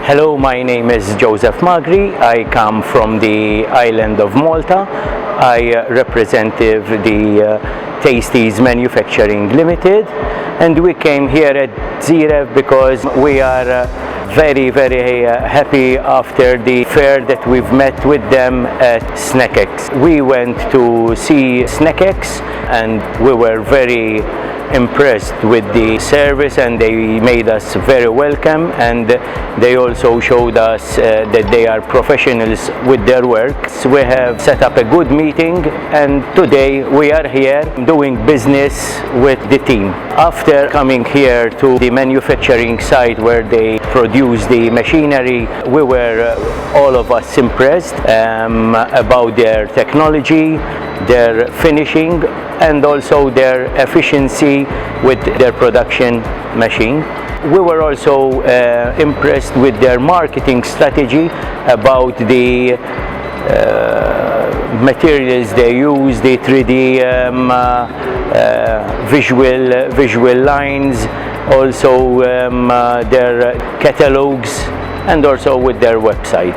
Hello, my name is Joseph Magri. I come from the island of Malta. I represent the Tasties Manufacturing Limited, and we came here at ZIRVE because we are very happy after the fair that we've met with them at SnackX. We went to see SnackX and we were very impressed with the service, and they made us very welcome, and they also showed us that they are professionals with their work. So we have set up a good meeting, and today we are here doing business with the team. After coming here to the manufacturing site where they produce the machinery, we were all of us impressed about their technology, their finishing, and also their efficiency with their production machine. We were also impressed with their marketing strategy about the materials they use, the 3D visual lines, also their catalogs, and also with their website.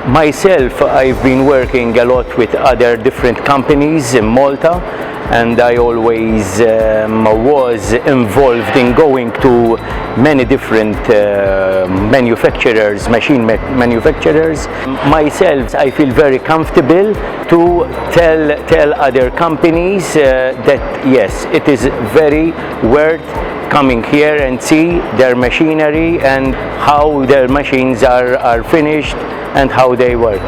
Myself, I've been working a lot with other different companies in Malta, and I always was involved in going to many different manufacturers, machine manufacturers. Myself, I feel very comfortable to tell other companies that yes, it is very worth coming here and see their machinery and how their machines are finished and how they work.